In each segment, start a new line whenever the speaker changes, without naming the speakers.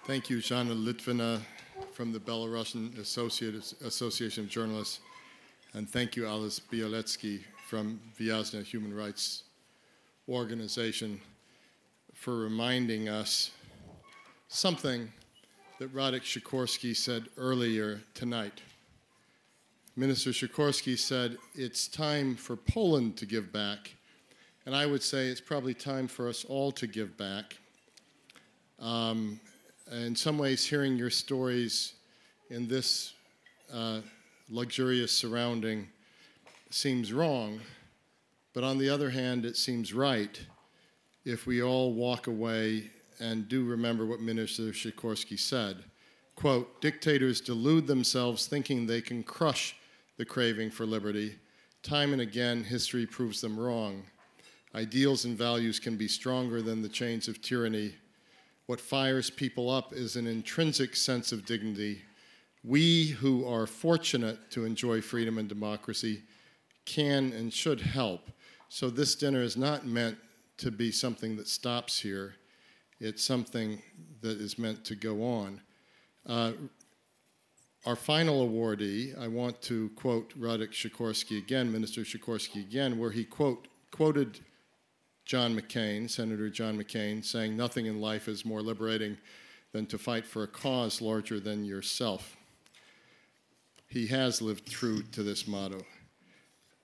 Thank you, Zhana Litvina from the Belarusian Association of Journalists. And thank you, Alice Bialetsky from Vyazna Human Rights Organization for reminding us something that Radek Sikorski said earlier tonight. Minister Sikorski said, it's time for Poland to give back. And I would say it's probably time for us all to give back. In some ways, hearing your stories in this luxurious surrounding seems wrong, but on the other hand, it seems right if we all walk away and do remember what Minister Sikorski said. Quote, dictators delude themselves thinking they can crush the craving for liberty. Time and again, history proves them wrong. Ideals and values can be stronger than the chains of tyranny. What fires people up is an intrinsic sense of dignity. We who are fortunate to enjoy freedom and democracy can and should help. So this dinner is not meant to be something that stops here. It's something that is meant to go on. Our final awardee, I want to quote Radek Sikorski again, Minister Sikorski again, where he quoted John McCain, Senator John McCain, saying, nothing in life is more liberating than to fight for a cause larger than yourself. He has lived true to this motto.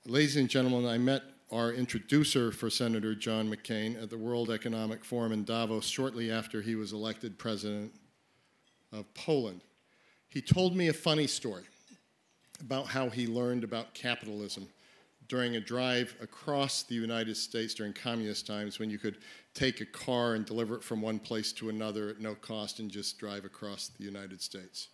Ladies and gentlemen, I met our introducer for Senator John McCain at the World Economic Forum in Davos shortly after he was elected president of Poland. He told me a funny story about how he learned about capitalism during a drive across the United States during communist times when you could take a car and deliver it from one place to another at no cost and just drive across the United States.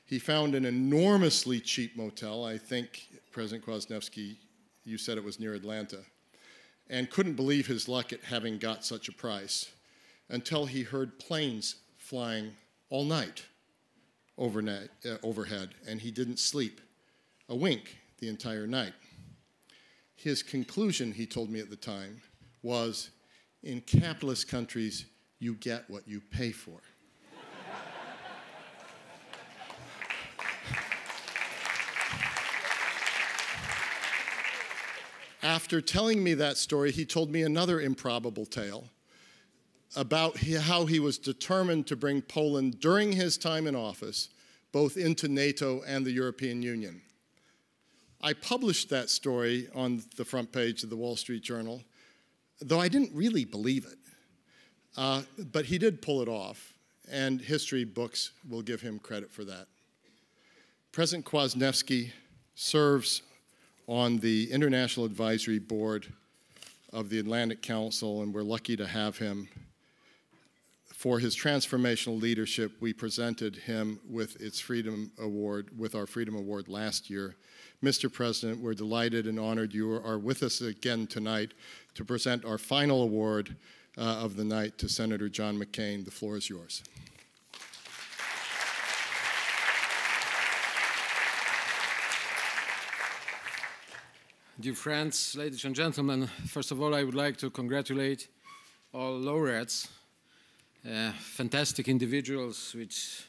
He found an enormously cheap motel, I think, President Kwasniewski, you said it was near Atlanta, and couldn't believe his luck at having got such a price until he heard planes flying all night overhead, and he didn't sleep a wink the entire night. His conclusion, he told me at the time, was, in capitalist countries, you get what you pay for. After telling me that story, he told me another improbable tale about how he was determined to bring Poland during his time in office both into NATO and the European Union. I published that story on the front page of the Wall Street Journal, though I didn't really believe it. But he did pull it off, and history books will give him credit for that. President Kwasniewski serves on the International Advisory Board of the Atlantic Council, and we're lucky to have him. For his transformational leadership, we presented him with its Freedom Award, with our Freedom Award last year. Mr. President, we're delighted and honored you are with us again tonight to present our final award of the night to Senator John McCain. The floor is yours.
Dear friends, ladies and gentlemen, first of all, I would like to congratulate all laureates, fantastic individuals with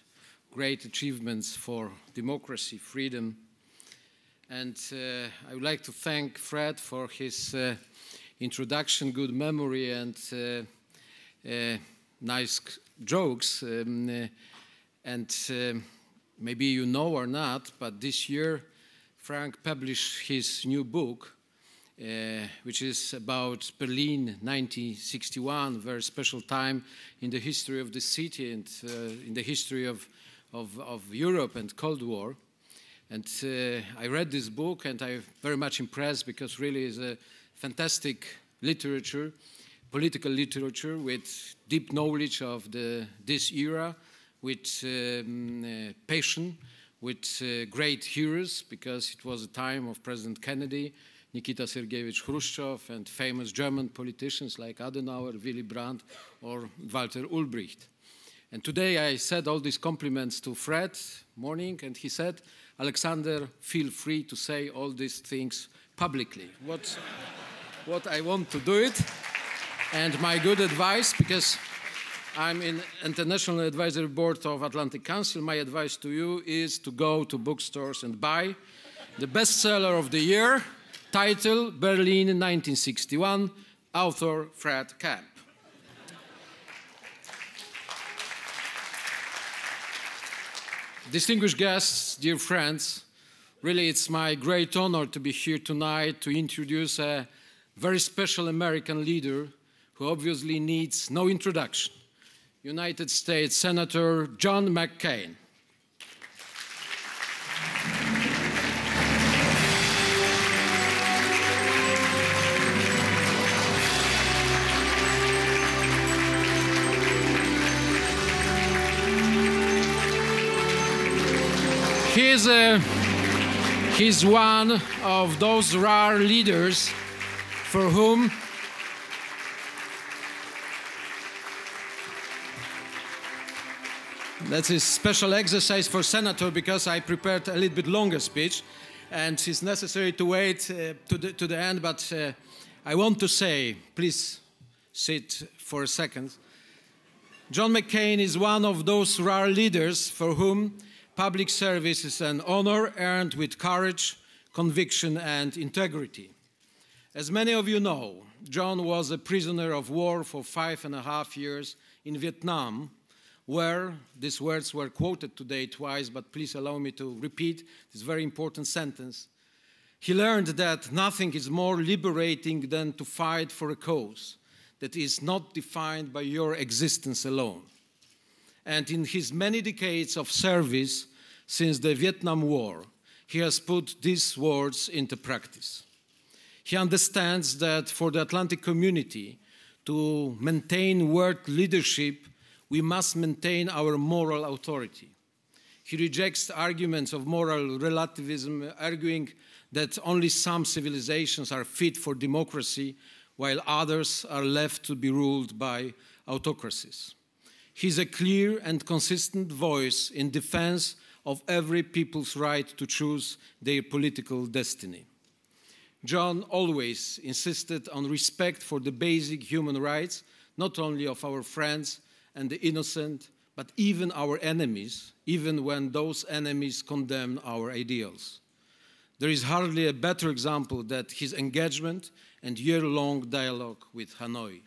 great achievements for democracy, freedom. And I would like to thank Fred for his introduction, good memory, and nice jokes. Maybe you know or not, but this year Frank published his new book, which is about Berlin 1961, a very special time in the history of the city and in the history of Europe and Cold War. And I read this book and I'm very much impressed because really it's a fantastic literature, political literature with deep knowledge of this era, with passion, with great heroes, because it was a time of President Kennedy, Nikita Sergeyevich Khrushchev, and famous German politicians like Adenauer, Willy Brandt, or Walter Ulbricht. And today I said all these compliments to Fred morning, and he said, Alexander, feel free to say all these things publicly. What I want to do it, and my good advice, because I'm in International Advisory Board of Atlantic Council. My advice to you is to go to bookstores and buy the bestseller of the year, title Berlin 1961, author Fred Camp. Distinguished guests, dear friends, really it's my great honor to be here tonight to introduce a very special American leader who obviously needs no introduction, United States Senator John McCain. He's one of those rare leaders for whom that's a special exercise for senator, because I prepared a little bit longer speech and it's necessary to wait to the end, but I want to say, please sit for a second. John McCain is one of those rare leaders for whom public service is an honor earned with courage, conviction, and integrity. As many of you know, John was a prisoner of war for 5.5 years in Vietnam, where these words were quoted today twice, but please allow me to repeat this very important sentence. He learned that nothing is more liberating than to fight for a cause that is not defined by your existence alone. And in his many decades of service since the Vietnam War, he has put these words into practice. He understands that for the Atlantic community to maintain world leadership, we must maintain our moral authority. He rejects arguments of moral relativism, arguing that only some civilizations are fit for democracy, while others are left to be ruled by autocracies. He is a clear and consistent voice in defense of every people's right to choose their political destiny. John always insisted on respect for the basic human rights, not only of our friends and the innocent, but even our enemies, even when those enemies condemn our ideals. There is hardly a better example than his engagement and year-long dialogue with Hanoi.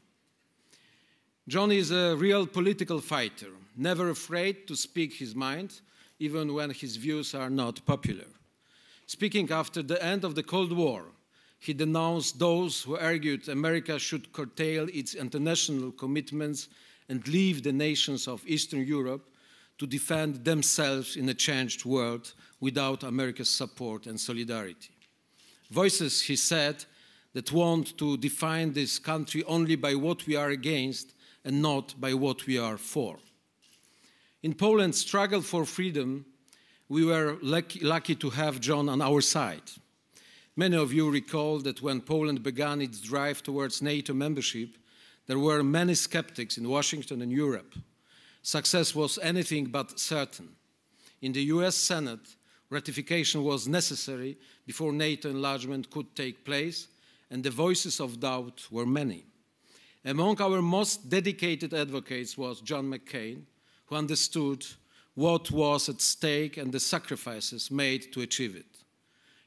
John is a real political fighter, never afraid to speak his mind, even when his views are not popular. Speaking after the end of the Cold War, he denounced those who argued America should curtail its international commitments and leave the nations of Eastern Europe to defend themselves in a changed world without America's support and solidarity. Voices, he said, that want to define this country only by what we are against and not by what we are for. In Poland's struggle for freedom, we were lucky to have John on our side. Many of you recall that when Poland began its drive towards NATO membership, there were many skeptics in Washington and Europe. Success was anything but certain. In the US Senate, ratification was necessary before NATO enlargement could take place, and the voices of doubt were many. Among our most dedicated advocates was John McCain, who understood what was at stake and the sacrifices made to achieve it.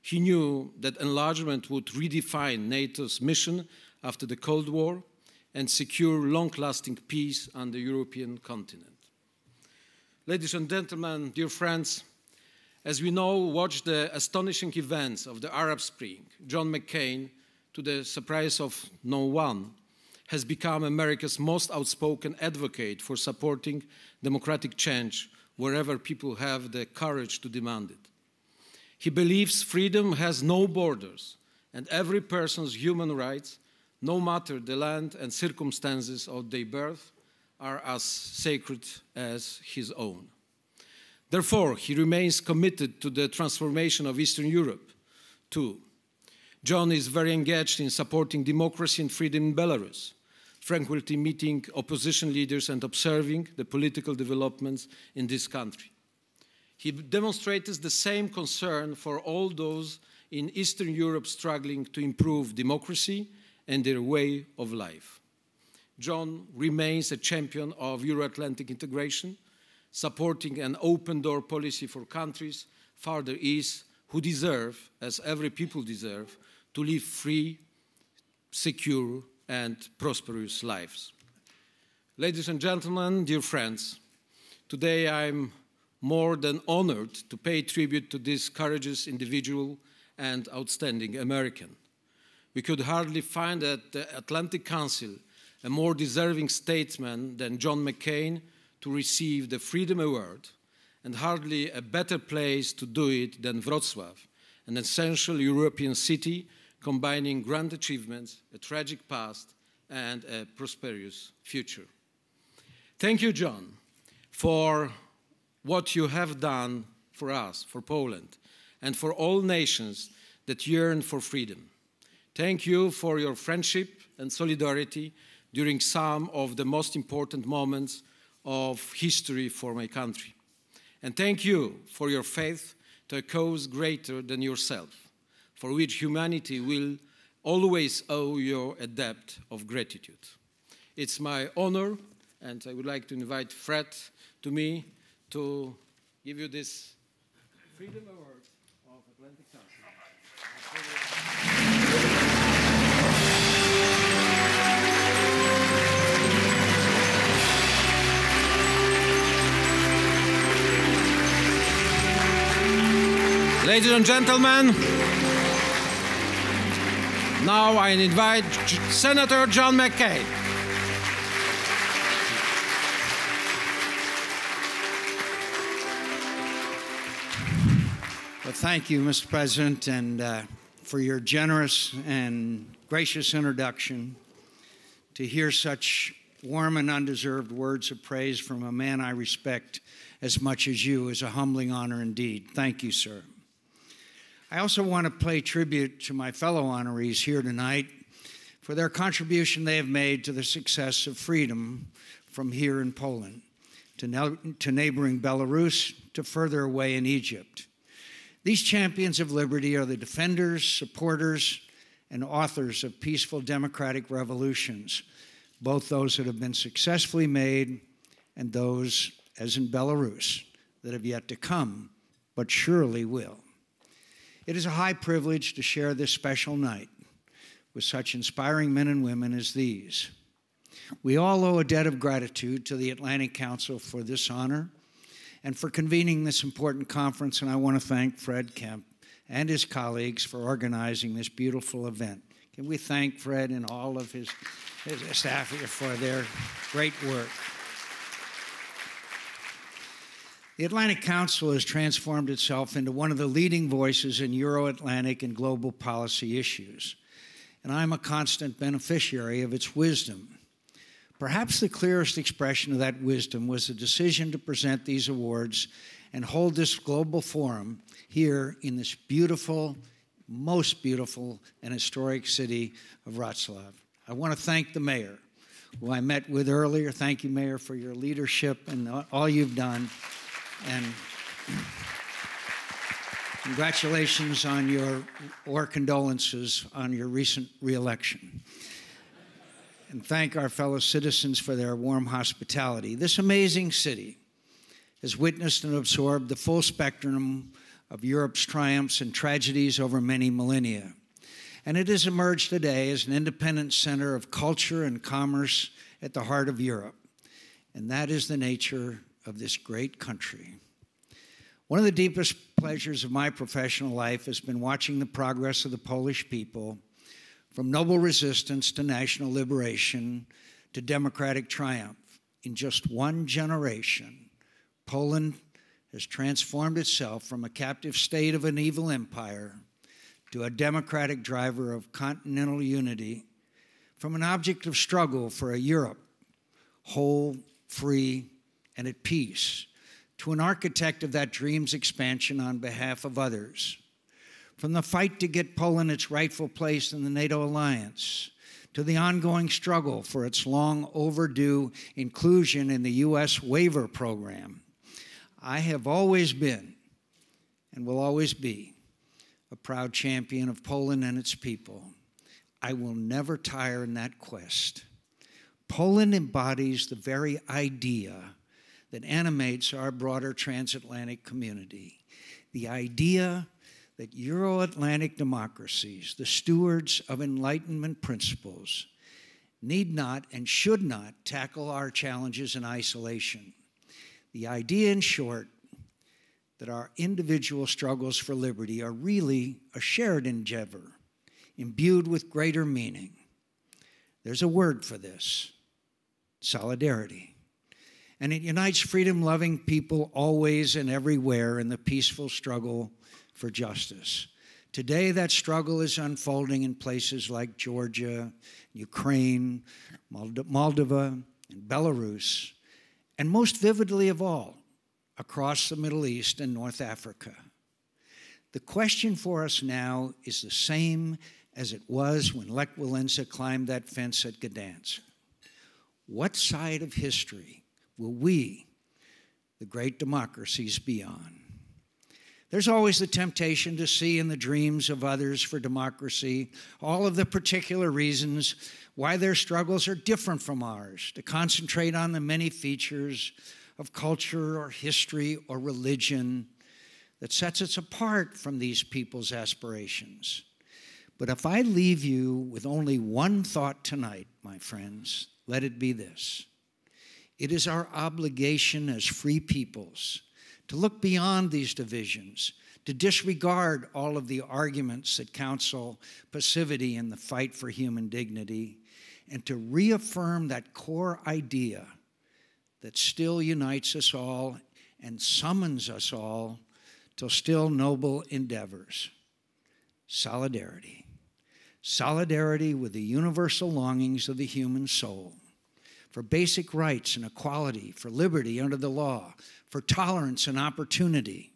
He knew that enlargement would redefine NATO's mission after the Cold War and secure long-lasting peace on the European continent. Ladies and gentlemen, dear friends, as we now watch the astonishing events of the Arab Spring, John McCain, to the surprise of no one, has become America's most outspoken advocate for supporting democratic change wherever people have the courage to demand it. He believes freedom has no borders, and every person's human rights, no matter the land and circumstances of their birth, are as sacred as his own. Therefore, he remains committed to the transformation of Eastern Europe, too. John is very engaged in supporting democracy and freedom in Belarus, frequently meeting opposition leaders and observing the political developments in this country. He demonstrates the same concern for all those in Eastern Europe struggling to improve democracy and their way of life. John remains a champion of Euro-Atlantic integration, supporting an open-door policy for countries farther east who deserve, as every people deserve, to live free, secure, and prosperous lives. Ladies and gentlemen, dear friends, today I'm more than honored to pay tribute to this courageous individual and outstanding American. We could hardly find at the Atlantic Council a more deserving statesman than John McCain to receive the Freedom Award, and hardly a better place to do it than Wroclaw, an essential European city combining grand achievements, a tragic past, and a prosperous future. Thank you, John, for what you have done for us, for Poland, and for all nations that yearn for freedom. Thank you for your friendship and solidarity during some of the most important moments of history for my country. And thank you for your faith to a cause greater than yourself, for which humanity will always owe you a debt of gratitude. It's my honor, and I would like to invite Fred to me to give you this Freedom Award of Atlantic Council. Ladies and gentlemen, now I invite Senator John McCain.
Well, thank you, Mr. President, and for your generous and gracious introduction. To hear such warm and undeserved words of praise from a man I respect as much as you is a humbling honor indeed. Thank you, sir. I also want to pay tribute to my fellow honorees here tonight for their contribution they have made to the success of freedom from here in Poland to neighboring Belarus to further away in Egypt. These champions of liberty are the defenders, supporters, and authors of peaceful democratic revolutions, both those that have been successfully made and those, as in Belarus, that have yet to come, but surely will. It is a high privilege to share this special night with such inspiring men and women as these. We all owe a debt of gratitude to the Atlantic Council for this honor and for convening this important conference, and I want to thank Fred Kemp and his colleagues for organizing this beautiful event. Can we thank Fred and all of his staff here for their great work? The Atlantic Council has transformed itself into one of the leading voices in Euro-Atlantic and global policy issues, and I'm a constant beneficiary of its wisdom. Perhaps the clearest expression of that wisdom was the decision to present these awards and hold this global forum here in this beautiful, most beautiful and historic city of Wroclaw. I want to thank the mayor, who I met with earlier. Thank you, Mayor, for your leadership and all you've done. And congratulations on or condolences on your recent re-election. And thank our fellow citizens for their warm hospitality. This amazing city has witnessed and absorbed the full spectrum of Europe's triumphs and tragedies over many millennia. And it has emerged today as an independent center of culture and commerce at the heart of Europe. And that is the nature of this great country. One of the deepest pleasures of my professional life has been watching the progress of the Polish people from noble resistance to national liberation to democratic triumph. In just one generation, Poland has transformed itself from a captive state of an evil empire to a democratic driver of continental unity, from an object of struggle for a Europe whole, free, and at peace, to an architect of that dream's expansion on behalf of others. From the fight to get Poland its rightful place in the NATO alliance, to the ongoing struggle for its long overdue inclusion in the U.S. waiver program, I have always been, and will always be, a proud champion of Poland and its people. I will never tire in that quest. Poland embodies the very idea that animates our broader transatlantic community, the idea that Euro-Atlantic democracies, the stewards of Enlightenment principles, need not and should not tackle our challenges in isolation. The idea, in short, that our individual struggles for liberty are really a shared endeavor, imbued with greater meaning. There's a word for this: solidarity. And it unites freedom-loving people always and everywhere in the peaceful struggle for justice. Today, that struggle is unfolding in places like Georgia, Ukraine, Moldova, and Belarus, and most vividly of all, across the Middle East and North Africa. The question for us now is the same as it was when Lech Walesa climbed that fence at Gdansk. What side of history will we, the great democracies, be on? There's always the temptation to see in the dreams of others for democracy all of the particular reasons why their struggles are different from ours, to concentrate on the many features of culture or history or religion that sets us apart from these people's aspirations. But if I leave you with only one thought tonight, my friends, let it be this: it is our obligation as free peoples to look beyond these divisions, to disregard all of the arguments that counsel passivity in the fight for human dignity, and to reaffirm that core idea that still unites us all and summons us all to still noble endeavors: solidarity. Solidarity with the universal longings of the human soul, for basic rights and equality, for liberty under the law, for tolerance and opportunity.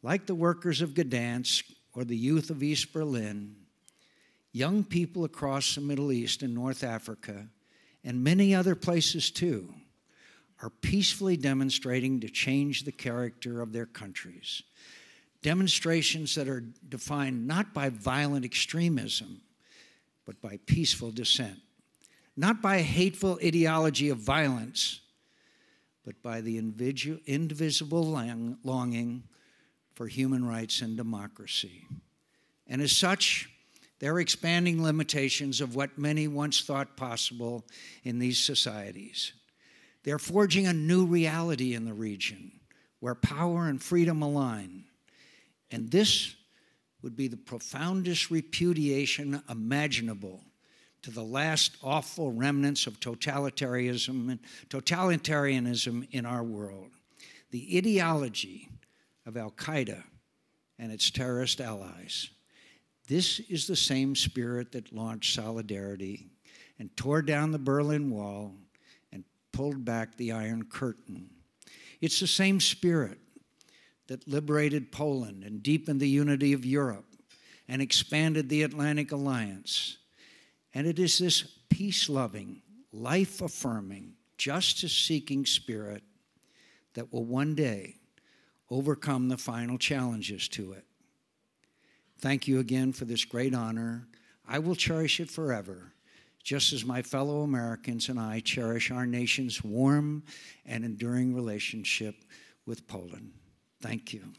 Like the workers of Gdansk or the youth of East Berlin, young people across the Middle East and North Africa, and many other places too, are peacefully demonstrating to change the character of their countries. Demonstrations that are defined not by violent extremism, but by peaceful dissent. Not by a hateful ideology of violence, but by the indivisible longing for human rights and democracy. And as such, they're expanding limitations of what many once thought possible in these societies. They're forging a new reality in the region where power and freedom align. And this would be the profoundest repudiation imaginable to the last awful remnants of totalitarianism in our world. The ideology of Al-Qaeda and its terrorist allies. This is the same spirit that launched Solidarity and tore down the Berlin Wall and pulled back the Iron Curtain. It's the same spirit that liberated Poland and deepened the unity of Europe and expanded the Atlantic Alliance. And it is this peace-loving, life-affirming, justice-seeking spirit that will one day overcome the final challenges to it. Thank you again for this great honor. I will cherish it forever, just as my fellow Americans and I cherish our nation's warm and enduring relationship with Poland. Thank you.